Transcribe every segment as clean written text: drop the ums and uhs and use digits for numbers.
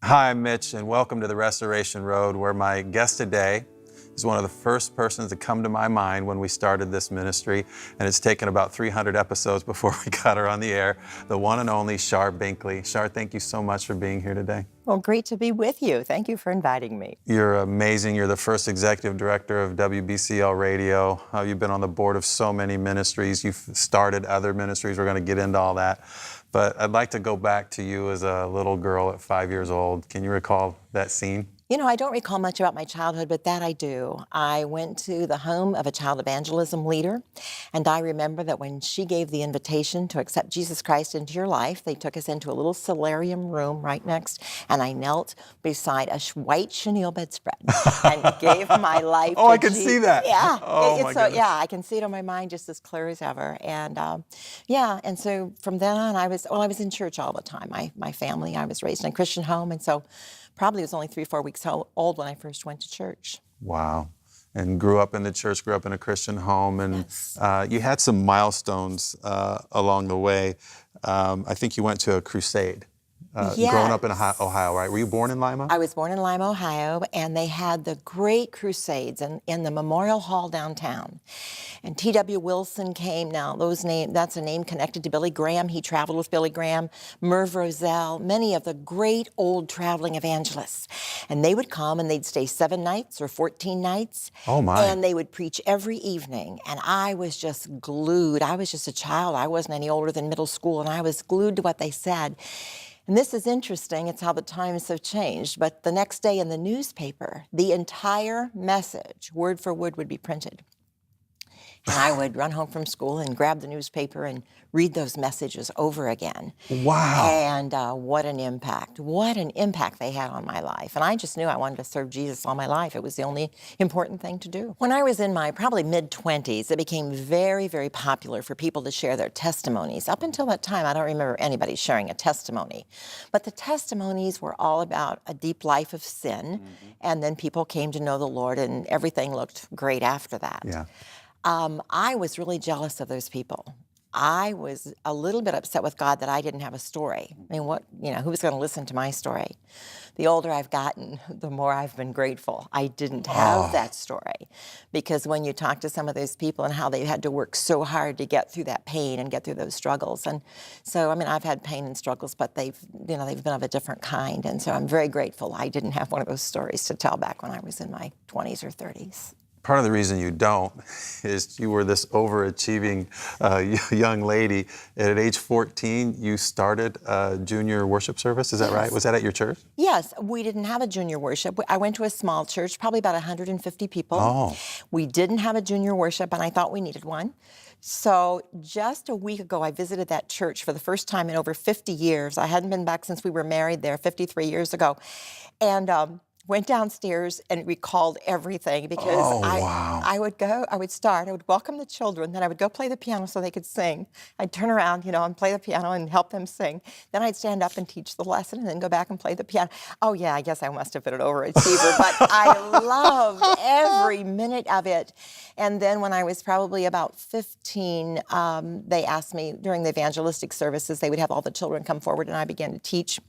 Hi, I'm Mitch, and welcome to the Restoration Road, where my guest today is one of the first persons to come to my mind when we started this ministry, and it's taken about 300 episodes before we got her on the air, the one and only Char Binkley. Char, thank you so much for being here today. Well, great to be with you. Thank you for inviting me. You're amazing. You're the first executive director of WBCL Radio. You've been on the board of so many ministries. You've started other ministries. We're going to get into all that. But I'd like to go back to you as a little girl at 5 years old. Can you recall that scene? You know, I don't recall much about my childhood, but that I do. I went to the home of a child evangelism leader, and I remember that when she gave the invitation to accept Jesus Christ into your life, they took us into a little solarium room right next, and I knelt beside a white chenille bedspread and gave my life to I can see that. Yeah. Oh, my goodness. Yeah, I can see it on my mind just as clear as ever. And and so from then on, I was in church all the time. My family, I was raised in a Christian home, and so probably was only 3 or 4 weeks old when I first went to church. Wow. And grew up in the church, grew up in a Christian home, and Yes. You had some milestones along the way. I think you went to a crusade. Growing up in Ohio, right? Were you born in Lima? I was born in Lima, Ohio, and they had the great crusades in the Memorial Hall downtown. And T.W. Wilson came. Now, that's a name connected to Billy Graham. He traveled with Billy Graham, Merv Roselle, many of the great old traveling evangelists. And they would come and they'd stay 7 nights or 14 nights. Oh, my. And they would preach every evening. And I was just glued. I was just a child. I wasn't any older than middle school, and I was glued to what they said. And this is interesting, it's how the times have changed, but the next day in the newspaper, the entire message, word for word, would be printed. And I would run home from school and grab the newspaper and read those messages over again. Wow. And what an impact they had on my life. And I just knew I wanted to serve Jesus all my life. It was the only important thing to do. When I was in my probably mid-20s, it became very, very popular for people to share their testimonies. Up until that time, I don't remember anybody sharing a testimony. But the testimonies were all about a deep life of sin, and then people came to know the Lord, and everything looked great after that. Yeah. I was really jealous of those people. I was a little bit upset with God that I didn't have a story. I mean, who was going to listen to my story? The older I've gotten, the more I've been grateful I didn't have that story. Because when you talk to some of those people and how they had to work so hard to get through that pain and get through those struggles. And so, I mean, I've had pain and struggles, but they've been of a different kind. And so I'm very grateful I didn't have one of those stories to tell back when I was in my 20s or 30s. Part of the reason you don't is you were this overachieving young lady. And at age 14, you started a junior worship service. Is that right? Was that at your church? Yes, we didn't have a junior worship. I went to a small church, probably about 150 people. Oh. We didn't have a junior worship, and I thought we needed one. So just a week ago, I visited that church for the first time in over 50 years. I hadn't been back since we were married there 53 years ago. And went downstairs and recalled everything because I would welcome the children, then I would go play the piano so they could sing. I'd turn around, and play the piano and help them sing. Then I'd stand up and teach the lesson and then go back and play the piano. Oh yeah, I guess I must have been an overachiever, but I loved every minute of it. And then when I was probably about 15, they asked me during the evangelistic services, they would have all the children come forward and I began to teach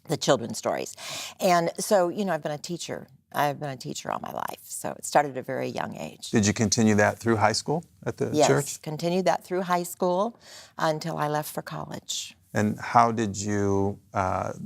the children's stories. And so, I've been a teacher. I've been a teacher all my life. So it started at a very young age. Did you continue that through high school at the church? Yes, continued that through high school until I left for college. And how did you,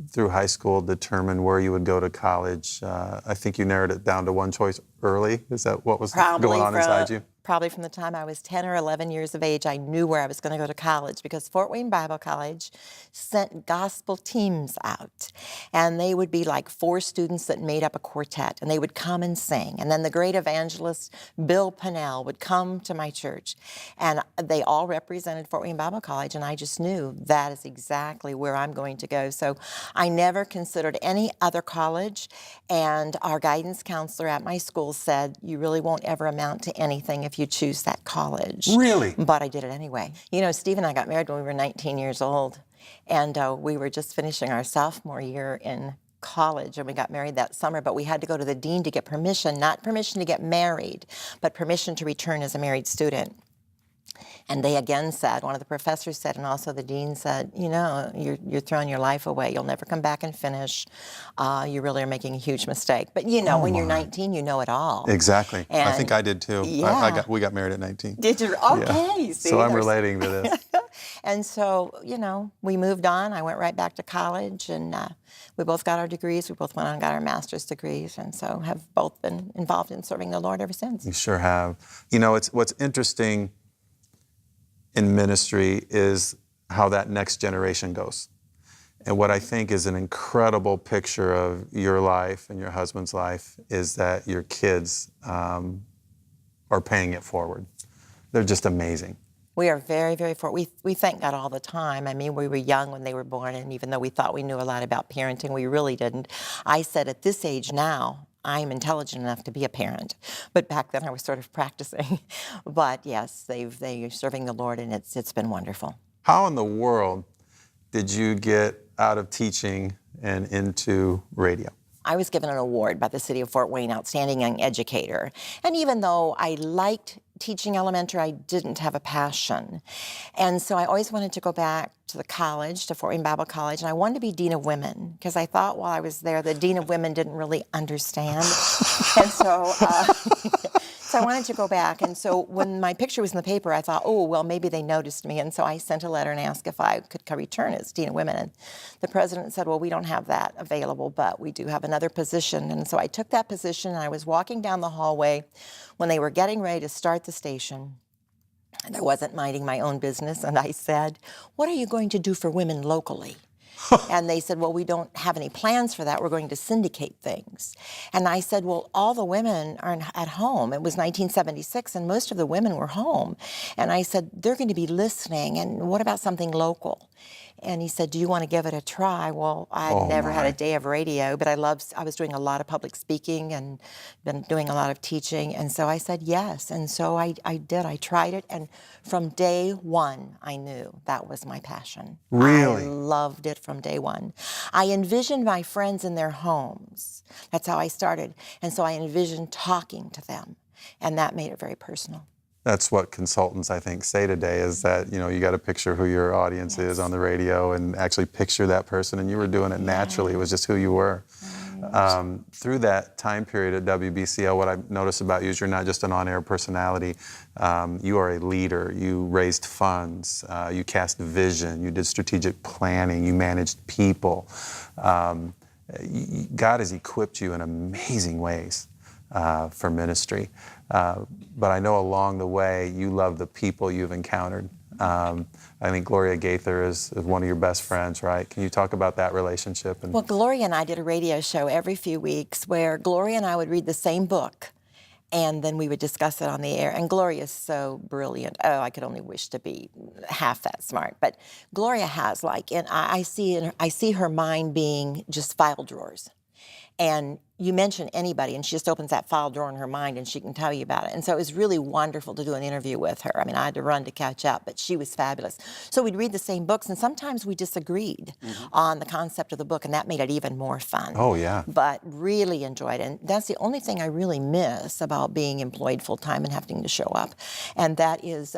through high school, determine where you would go to college? I think you narrowed it down to one choice early. Is that what was going on inside you? Probably from the time I was 10 or 11 years of age, I knew where I was going to go to college because Fort Wayne Bible College sent gospel teams out. And they would be like 4 students that made up a quartet, and they would come and sing. And then the great evangelist, Bill Pennell, would come to my church. And they all represented Fort Wayne Bible College, and I just knew that is exactly where I'm going to go. So I never considered any other college, and our guidance counselor at my school said, you really won't ever amount to anything if you choose that college. Really? But I did it anyway. Steve and I got married when we were 19 years old, and we were just finishing our sophomore year in college, and we got married that summer, but we had to go to the dean to get permission, not permission to get married, but permission to return as a married student. And they again said, one of the professors said, and also the dean said, you know, you're throwing your life away. You'll never come back and finish. You really are making a huge mistake. But you know, Oh when you're my. 19, you know it all. Exactly. I think And I did too. yeah. We got married at 19. Did you? Yeah. Okay. See, So I'm relating to this. And so, you know, we moved on. I went right back to college, and we both got our degrees. We both went on and got our master's degrees, and so have both been involved in serving the Lord ever since. You sure have. You know, it's what's interesting in ministry is how that next generation goes. And what I think is an incredible picture of your life and your husband's life is that your kids are paying it forward. They're just amazing. We are very, very fortunate. We thank God all the time. I mean, we were young when they were born, and even though we thought we knew a lot about parenting, we really didn't. I said at this age now, I'm intelligent enough to be a parent. But back then I was sort of practicing. But yes, they're serving the Lord, and it's been wonderful. How in the world did you get out of teaching and into radio? I was given an award by the city of Fort Wayne, Outstanding Young Educator. And even though I liked teaching elementary, I didn't have a passion. And so I always wanted to go back to the college, to Fort Wayne Bible College, and I wanted to be Dean of Women, because I thought while I was there, the Dean of Women didn't really understand. And so, so I wanted to go back. And so when my picture was in the paper, I thought, oh, well, maybe they noticed me. And so I sent a letter and asked if I could return as Dean of Women. And the president said, well, we don't have that available, but we do have another position. And so I took that position, and I was walking down the hallway when they were getting ready to start the station. And I wasn't minding my own business, and I said, what are you going to do for women locally? And they said, well, we don't have any plans for that. We're going to syndicate things. And I said, well, all the women are at home. It was 1976, and most of the women were home. And I said, they're going to be listening, and what about something local? And he said, do you want to give it a try? Well, I'd never had a day of radio, but I was doing a lot of public speaking and been doing a lot of teaching. And so I said yes. And so I did. I tried it. And from day one, I knew that was my passion. Really? I loved it from day one. I envisioned my friends in their homes. That's how I started. And so I envisioned talking to them. And that made it very personal. That's what consultants, I think, say today is that, you know, you got to picture who your audience is on the radio and actually picture that person. And you were doing it naturally. It was just who you were. Through that time period at WBCL, what I've noticed about you is you're not just an on-air personality. You are a leader. You raised funds. You cast vision. You did strategic planning. You managed people. God has equipped you in amazing ways for ministry. But I know along the way, you love the people you've encountered. I think Gloria Gaither is one of your best friends, right? Can you talk about that relationship? Well, Gloria and I did a radio show every few weeks where Gloria and I would read the same book, and then we would discuss it on the air. And Gloria is so brilliant. Oh, I could only wish to be half that smart. But Gloria has, like, and I see her mind being just file drawers. And you mention anybody, and she just opens that file drawer in her mind, and she can tell you about it. And so it was really wonderful to do an interview with her. I mean, I had to run to catch up, but she was fabulous. So we'd read the same books, and sometimes we disagreed on the concept of the book, and that made it even more fun. Oh, yeah. But really enjoyed it. And that's the only thing I really miss about being employed full-time and having to show up. And that is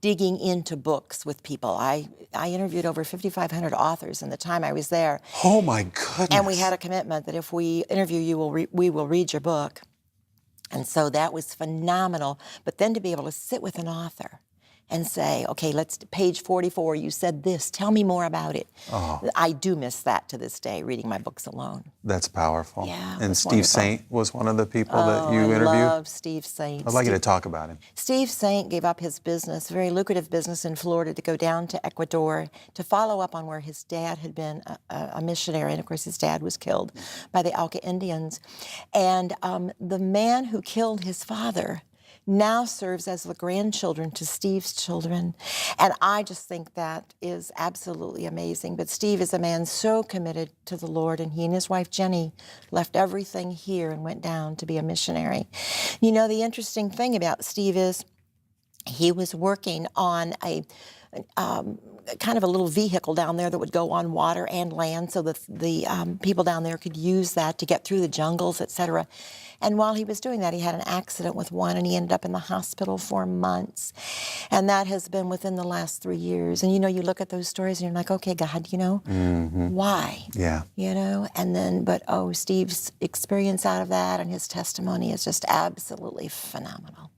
digging into books with people. I interviewed over 5,500 authors in the time I was there. Oh, my goodness. And we had a commitment that if we interview you, we will read your book. And so that was phenomenal. But then to be able to sit with an author and say, okay, let's page 44, you said this, tell me more about it. Oh. I do miss that to this day, reading my books alone. That's powerful. Yeah, and Steve Saint was one of the people that you interviewed? I love Steve Saint. I'd like you to talk about him. Steve Saint gave up his business, a very lucrative business in Florida, to go down to Ecuador to follow up on where his dad had been a missionary. And of course, his dad was killed by the Auca Indians. And the man who killed his father now serves as the grandchildren to Steve's children. And I just think that is absolutely amazing. But Steve is a man so committed to the Lord, and he and his wife Jenny left everything here and went down to be a missionary. You know, the interesting thing about Steve is he was working on kind of a little vehicle down there that would go on water and land so that the people down there could use that to get through the jungles, etc. And while he was doing that, he had an accident with one, and he ended up in the hospital for months. And that has been within the last 3 years. And, you look at those stories and you're like, okay, God, why? Yeah. And then, but, Steve's experience out of that and his testimony is just absolutely phenomenal.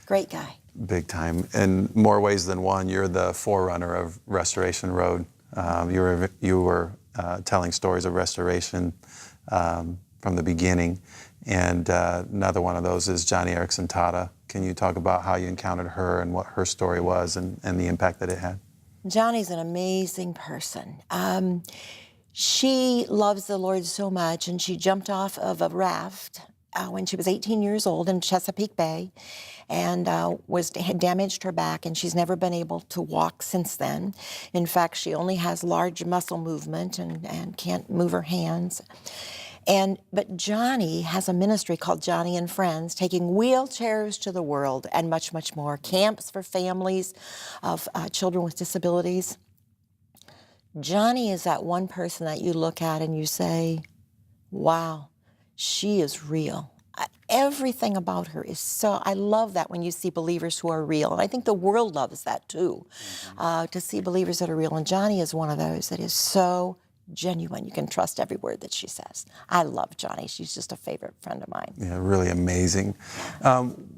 Great guy. Big time. In more ways than one, you're the forerunner of Restoration Road. You were telling stories of restoration from the beginning. And another one of those is Johnny Erickson Tata. Can you talk about how you encountered her and what her story was and the impact that it had? Johnny's an amazing person. She loves the Lord so much, and she jumped off of a raft when she was 18 years old in Chesapeake Bay, and had damaged her back, and she's never been able to walk since then. In fact, she only has large muscle movement and can't move her hands. But Johnny has a ministry called Johnny and Friends, taking wheelchairs to the world and much, much more. Camps for families of children with disabilities. Johnny is that one person that you look at and you say, wow, she is real. Everything about her is so, I love that when you see believers who are real. And I think the world loves that too, to see believers that are real. And Johnny is one of those that is so genuine. You can trust every word that she says. I love Johnny. She's just a favorite friend of mine. Yeah, really amazing.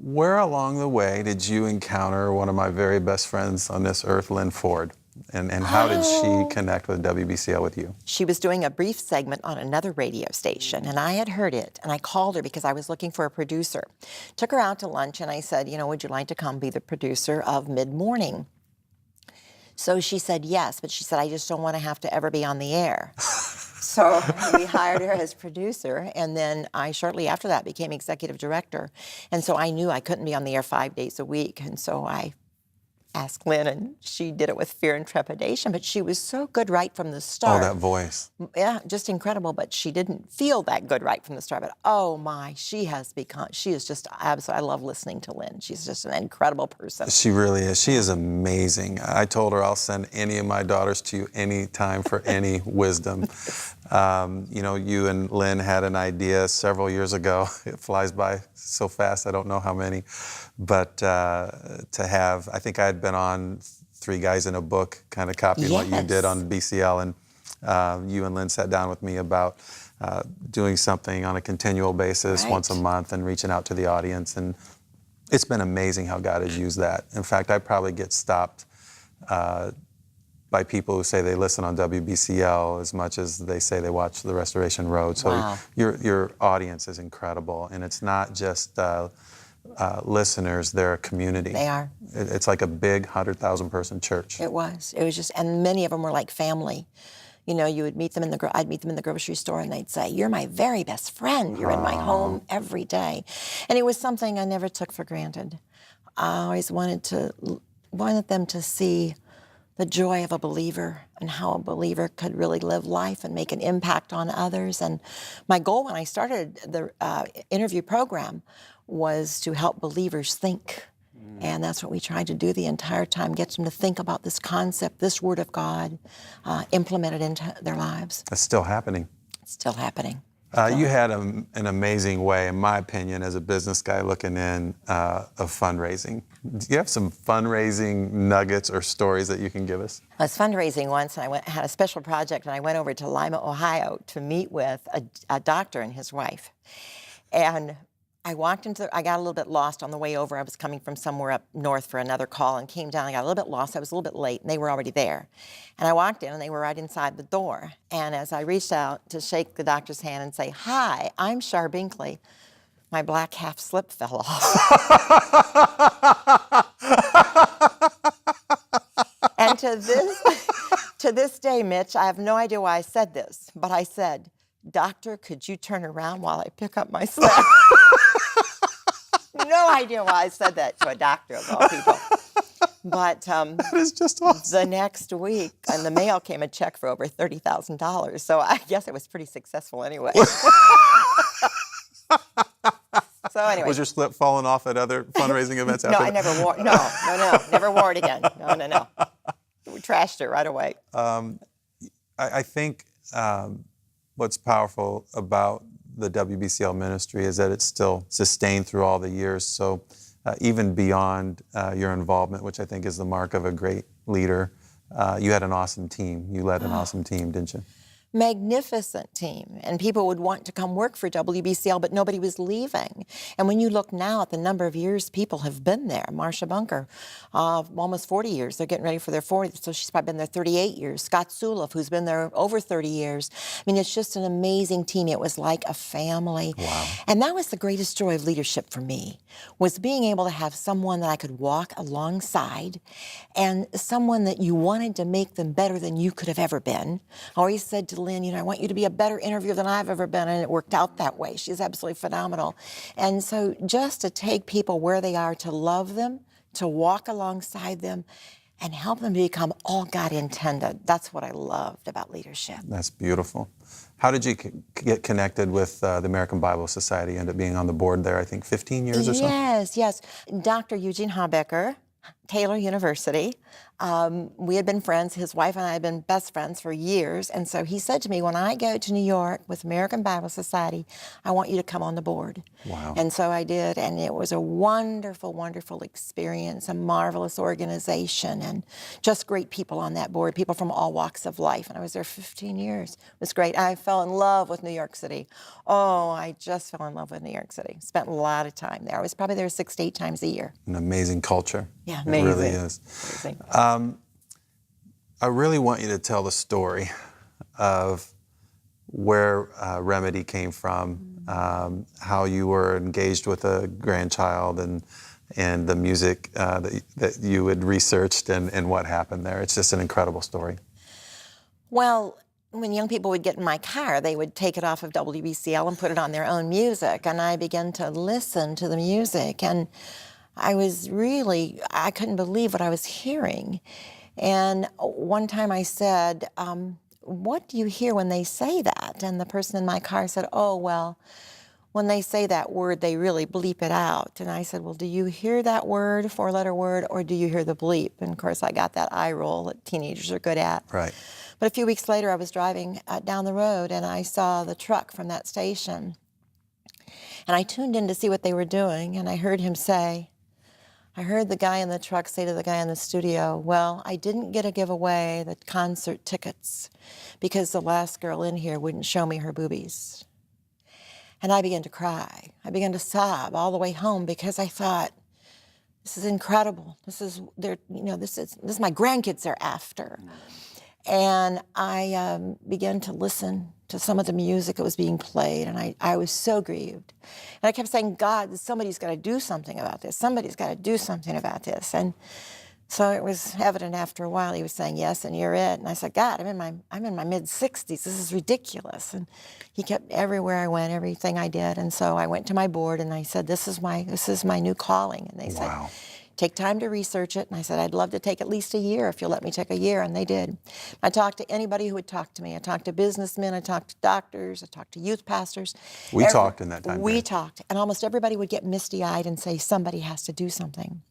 Where along the way did you encounter one of my very best friends on this earth, Lynn Ford? And how did she connect with WBCL with you? She was doing a brief segment on another radio station, and I had heard it, and I called her because I was looking for a producer. Took her out to lunch, and I said, would you like to come be the producer of Mid-Morning? So she said yes, but she said, I just don't want to have to ever be on the air. So we hired her as producer, and then I shortly after that became executive director. And so I knew I couldn't be on the air 5 days a week, and so I asked Lynn, and she did it with fear and trepidation, but she was so good right from the start. Oh, that voice. Yeah, just incredible, but she didn't feel that good right from the start. But oh my, she is just absolutely, I love listening to Lynn. She's just an incredible person. She really is. She is amazing. I told her I'll send any of my daughters to you anytime for any wisdom. You and Lynn had an idea several years ago. It flies by so fast, I don't know how many. But to have, I think I had been on Three Guys in a Book, kind of copying what you did on BCL, and you and Lynn sat down with me about doing something on a continual basis once a month and reaching out to the audience. And it's been amazing how God has used that. In fact, I probably get stopped by people who say they listen on WBCL as much as they say they watch the Restoration Road. So your audience is incredible, and it's not just listeners, they're a community. They are. It's like a big 100,000 person church. It was just, and many of them were like family. You would meet them I'd meet them in the grocery store, and they'd say, you're my very best friend. You're in my home every day. And it was something I never took for granted. I always wanted them to see the joy of a believer and how a believer could really live life and make an impact on others. And my goal when I started the interview program was to help believers think. And that's what we tried to do the entire time, get them to think about this concept, this Word of God, implement it into their lives. It's still happening. It's still happening. You had an amazing way, in my opinion, as a business guy looking in, of fundraising. Do you have some fundraising nuggets or stories that you can give us? I was fundraising once, and I had a special project, and I went over to Lima, Ohio to meet with a doctor and his wife. And I got a little bit lost on the way over. I was coming from somewhere up north for another call and came down. I got a little bit lost. I was a little bit late, and they were already there. And I walked in, and they were right inside the door. And as I reached out to shake the doctor's hand and say, hi, I'm Char Binkley, my black half slip fell off. And to this day, Mitch, I have no idea why I said this, but I said, doctor, could you turn around while I pick up my slip? No idea why I said that to a doctor of all people. But that is just awesome. The next week, in the mail came a check for over $30,000. So I guess it was pretty successful anyway. So anyway. Was your slip falling off at other fundraising events? No, I never wore. No, never wore it again. No. We trashed it right away. I think what's powerful about the WBCL ministry is that it's still sustained through all the years. So even beyond your involvement, which I think is the mark of a great leader, you had an awesome team. You led an awesome team, didn't you? Magnificent team, and people would want to come work for WBCL, but nobody was leaving. And when you look now at the number of years people have been there, Marcia Bunker, almost 40 years. They're getting ready for their 40th, so she's probably been there 38 years. Scott Suliff, who's been there over 30 years. I mean, it's just an amazing team. It was like a family. Wow. And that was the greatest joy of leadership for me, was being able to have someone that I could walk alongside and someone that you wanted to make them better than you could have ever been. I always said to Lynn, you know, I want you to be a better interviewer than I've ever been, and it worked out that way. She's absolutely phenomenal. And so just to take people where they are, to love them, to walk alongside them, and help them become all God intended. That's what I loved about leadership. That's beautiful. How did you get connected with the American Bible Society? End up being on the board there, I think, 15 years or so? Yes. Dr. Eugene Habecker, Taylor University. We had been friends. His wife and I had been best friends for years. And so he said to me, when I go to New York with American Bible Society, I want you to come on the board. Wow. And so I did. And it was a wonderful, wonderful experience, a marvelous organization, and just great people on that board, people from all walks of life. And I was there 15 years. It was great. I fell in love with New York City. Oh, I just fell in love with New York City. Spent a lot of time there. I was probably there 6 to 8 times a year. An amazing culture. Yeah, amazing. It really is. Amazing. I really want you to tell the story of where Remedy came from, how you were engaged with a grandchild, and the music that you had researched, and what happened there. It's just an incredible story. Well, when young people would get in my car, they would take it off of WBCL and put it on their own music, and I began to listen to the music, and I couldn't believe what I was hearing. And one time I said, what do you hear when they say that? And the person in my car said, oh, well, when they say that word, they really bleep it out. And I said, well, do you hear that word, 4-letter word, or do you hear the bleep? And of course, I got that eye roll that teenagers are good at. Right. But a few weeks later, I was driving down the road, and I saw the truck from that station. And I tuned in to see what they were doing, and I heard the guy in the truck say to the guy in the studio, well, I didn't get to give away the concert tickets because the last girl in here wouldn't show me her boobies. And I began to cry. I began to sob all the way home because I thought, this is incredible. This is my grandkids they're after. And I began to listen to some of the music that was being played, and I was so grieved. And I kept saying, God, somebody's got to do something about this. Somebody's got to do something about this. And so it was evident after a while. He was saying, yes, and you're it. And I said, God, I'm in my mid-60s. This is ridiculous. And he kept, everywhere I went, everything I did. And so I went to my board, and I said, this is my new calling. And they said, take time to research it. And I said, I'd love to take at least a year if you'll let me take a year. And they did. I talked to anybody who would talk to me. I talked to businessmen. I talked to doctors. I talked to youth pastors. We talked in that time. We talked. And almost everybody would get misty-eyed and say, somebody has to do something.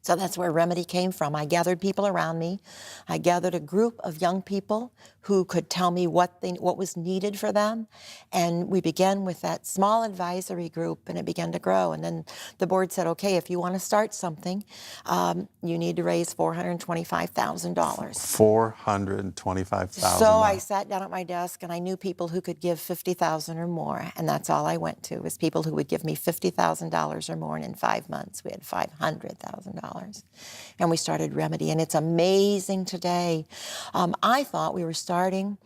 So that's where Remedy came from. I gathered people around me. I gathered a group of young people who could tell me what was needed for them. And we began with that small advisory group, and it began to grow. And then the board said, okay, if you want to start something, you need to raise $425,000. $425,000. So I sat down at my desk, and I knew people who could give $50,000 or more, and that's all I went to, was people who would give me $50,000 or more, and in 5 months we had $500,000. And we started Remedy, and it's amazing today. I thought we were starting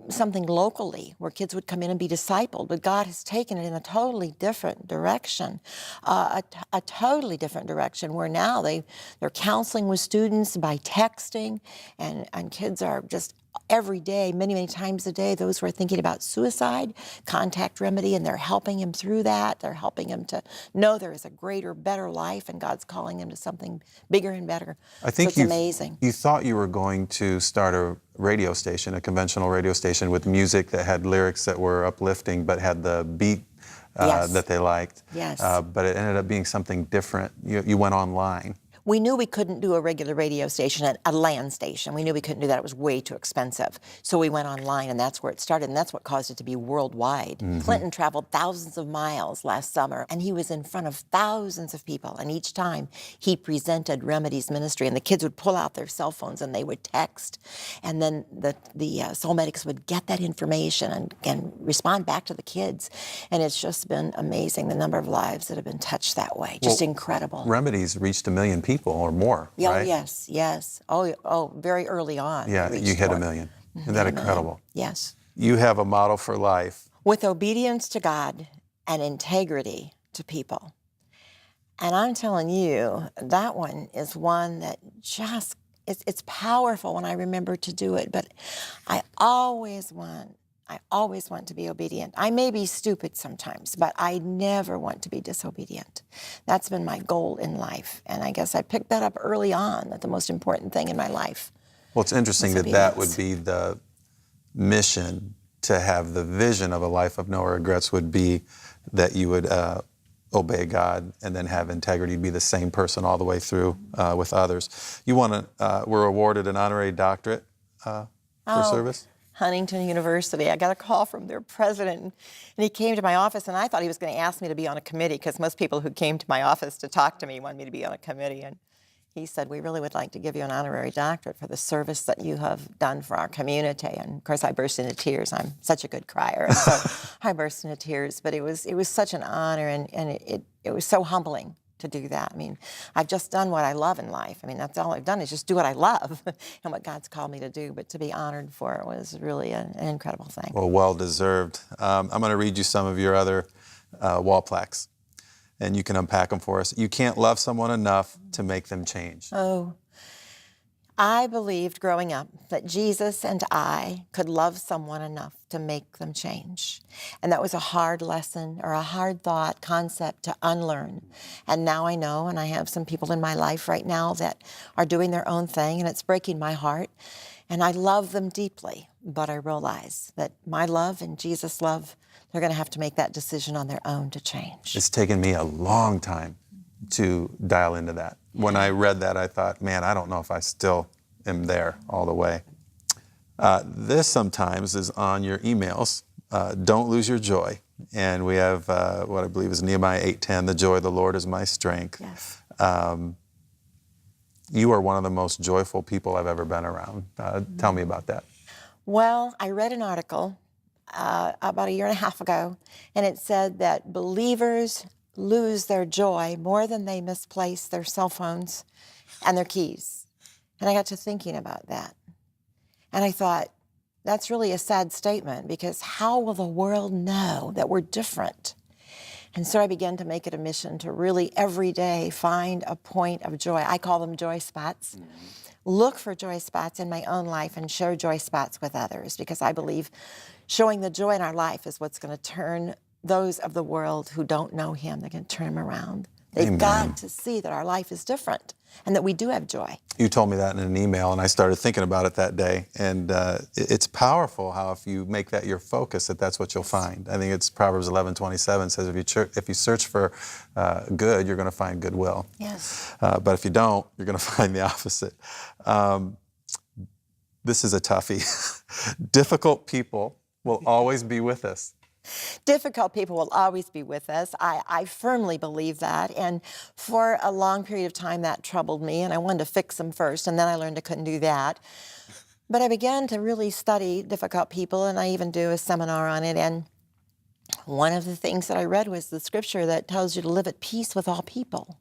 something locally where kids would come in and be discipled, but God has taken it in a totally different direction, a totally different direction, where now they're counseling with students by texting, and kids are just every day, many, many times a day, those who are thinking about suicide contact Remedy, and they're helping him through that. They're helping him to know there is a greater, better life, and God's calling him to something bigger and better. I think so it's amazing. You thought you were going to start a radio station, a conventional radio station with music that had lyrics that were uplifting but had the beat that they liked. Yes. But it ended up being something different. You went online. We knew we couldn't do a regular radio station, a land station. We knew we couldn't do that. It was way too expensive. So we went online, and that's where it started, and that's what caused it to be worldwide. Clinton traveled thousands of miles last summer, and he was in front of thousands of people, and each time he presented Remedy's ministry, and the kids would pull out their cell phones, and they would text, and then the soul medics would get that information and respond back to the kids. And it's just been amazing, the number of lives that have been touched that way. Just incredible. Remedy's reached 1 million people or more, Yeah, right? Yes. Oh, very early on. Yeah, you hit 1 million. Isn't that incredible? Yes. You have a model for life. With obedience to God and integrity to people. And I'm telling you, that one is one that just, it's powerful when I remember to do it, but I always want to be obedient. I may be stupid sometimes, but I never want to be disobedient. That's been my goal in life. And I guess I picked that up early on, that the most important thing in my life. Well, it's interesting that would be the mission, to have the vision of a life of no regrets would be that you would obey God and then have integrity, be the same person all the way through with others. You were awarded an honorary doctorate for service? Huntington University. I got a call from their president, and he came to my office, and I thought he was going to ask me to be on a committee, because most people who came to my office to talk to me wanted me to be on a committee. And he said, we really would like to give you an honorary doctorate for the service that you have done for our community. And of course, I burst into tears. I'm such a good crier, and so I burst into tears. But it was such an honor, and it was so humbling to do that. I mean, I've just done what I love in life. I mean, that's all I've done is just do what I love and what God's called me to do. But to be honored for it was really an incredible thing. Well deserved. I'm going to read you some of your other wall plaques, and you can unpack them for us. You can't love someone enough to make them change. Oh, I believed growing up that Jesus and I could love someone enough to make them change. And that was a hard lesson, or a hard thought, concept to unlearn. And now I know, and I have some people in my life right now that are doing their own thing, and it's breaking my heart. And I love them deeply, but I realize that my love and Jesus' love, they're going to have to make that decision on their own to change. It's taken me a long time to dial into that. When I read that, I thought, man, I don't know if I still am there all the way. This sometimes is on your emails. Don't lose your joy. And we have what I believe is Nehemiah 8:10, the joy of the Lord is my strength. Yes. You are one of the most joyful people I've ever been around. Tell me about that. Well, I read an article about 1.5 years ago, and it said that believers lose their joy more than they misplace their cell phones and their keys. And I got to thinking about that. And I thought, that's really a sad statement, because how will the world know that we're different? And so I began to make it a mission to really every day find a point of joy. I call them joy spots. Look for joy spots in my own life and share joy spots with others, because I believe showing the joy in our life is what's going to turn those of the world who don't know him, they can turn them around. They've got to see that our life is different and that we do have joy. You told me that in an email, and I started thinking about it that day. And it's powerful how if you make that your focus, that's what you'll find. I think it's Proverbs 11:27 says, if you search for good, you're going to find goodwill. Yes. But if you don't, you're going to find the opposite. This is a toughie. Difficult people will always be with us. Difficult people will always be with us. I firmly believe that. And for a long period of time, that troubled me, and I wanted to fix them first, and then I learned I couldn't do that. But I began to really study difficult people, and I even do a seminar on it. And one of the things that I read was the scripture that tells you to live at peace with all people.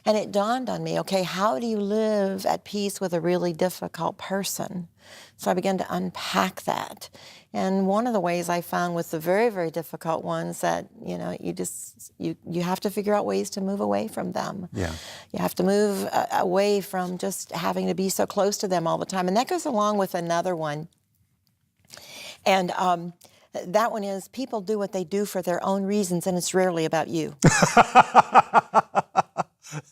And it dawned on me, okay, how do you live at peace with a really difficult person? So I began to unpack that. And one of the ways I found with the very, very difficult ones that, you have to figure out ways to move away from them. Yeah. You have to move away from just having to be so close to them all the time. And that goes along with another one. And that one is, people do what they do for their own reasons, and it's rarely about you.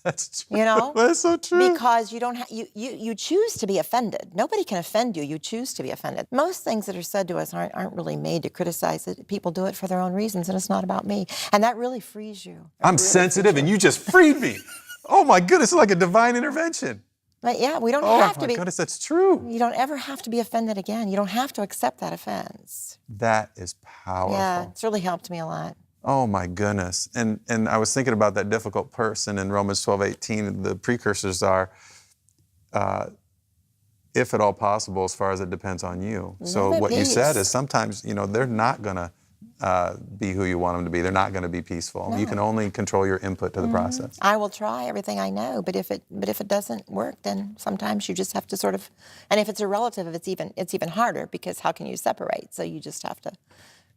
That's true. You know? That's so true. Because you don't you choose to be offended. Nobody can offend you. You choose to be offended. Most things that are said to us aren't really made to criticize it. People do it for their own reasons, and it's not about me. And that really frees you. I'm sensitive, and you just freed me. Oh my goodness, it's like a divine intervention. But yeah, we don't Oh have to my be. goodness, that's true. You don't ever have to be offended again. You don't have to accept that offense. That is powerful. Yeah, it's really helped me a lot. Oh my goodness. And I was thinking about that difficult person in Romans 12:18. The precursors are, if at all possible, as far as it depends on you. So Live at what you said peace. is sometimes, they're not going to be who you want them to be. They're not going to be peaceful. No. You can only control your input to the process. I will try everything I know, but if it doesn't work, then sometimes you just have to sort of, and if it's a relative, it's even harder, because how can you separate? So you just have to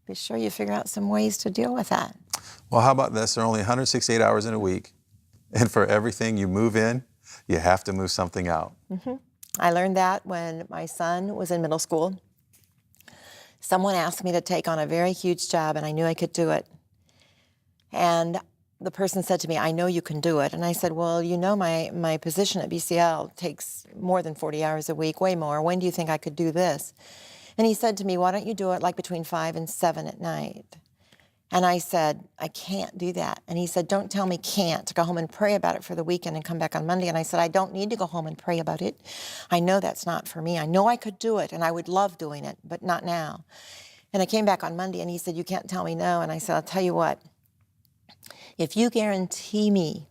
be sure you figure out some ways to deal with that. Well, how about this? There are only 168 hours in a week, and for everything you move in, you have to move something out. I learned that when my son was in middle school. Someone asked me to take on a very huge job, and I knew I could do it. And the person said to me, "I know you can do it." And I said, "Well, my position at BCL takes more than 40 hours a week, way more. When do you think I could do this?" And he said to me, "Why don't you do it like between 5 and 7 at night?" And I said, "I can't do that." And he said, "Don't tell me can't. Go home and pray about it for the weekend and come back on Monday." And I said, "I don't need to go home and pray about it. I know that's not for me. I know I could do it, and I would love doing it, but not now." And I came back on Monday, and he said, "You can't tell me no." And I said, "I'll tell you what. If you guarantee me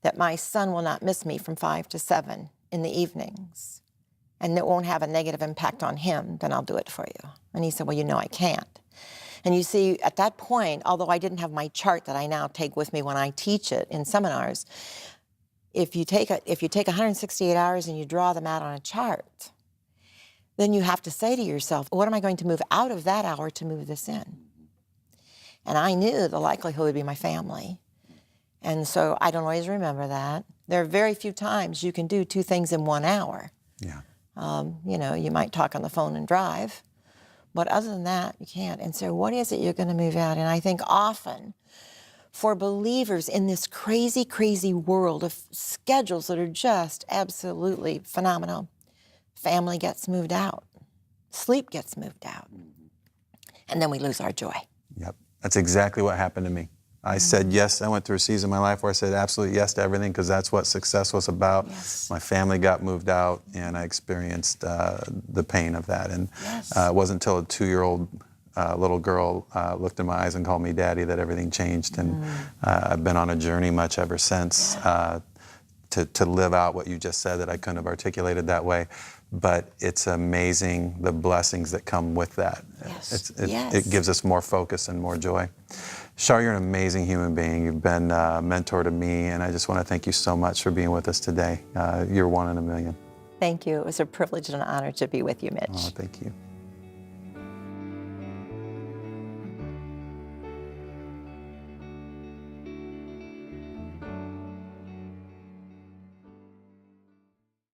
that my son will not miss me from 5 to 7 in the evenings, and it won't have a negative impact on him, then I'll do it for you." And he said, "Well, I can't." And you see, at that point, although I didn't have my chart that I now take with me when I teach it in seminars, if you take 168 hours and you draw them out on a chart, then you have to say to yourself, what am I going to move out of that hour to move this in? And I knew the likelihood would be my family. And so I don't always remember that. There are very few times you can do 2 things in 1 hour. Yeah. You might talk on the phone and drive, but other than that, you can't. And so what is it you're going to move out? And I think often for believers in this crazy, crazy world of schedules that are just absolutely phenomenal, family gets moved out, sleep gets moved out, and then we lose our joy. Yep. That's exactly what happened to me. I said yes. I went through a season in my life where I said absolutely yes to everything, because that's what success was about. Yes. My family got moved out, and I experienced the pain of that. And it wasn't until a 2-year-old little girl looked in my eyes and called me daddy that everything changed. And I've been on a journey much ever since to live out what you just said that I couldn't have articulated that way. But it's amazing the blessings that come with that. Yes. It gives us more focus and more joy. Char, you're an amazing human being. You've been a mentor to me, and I just want to thank you so much for being with us today. You're one in a million. Thank you. It was a privilege and an honor to be with you, Mitch. Oh, thank you.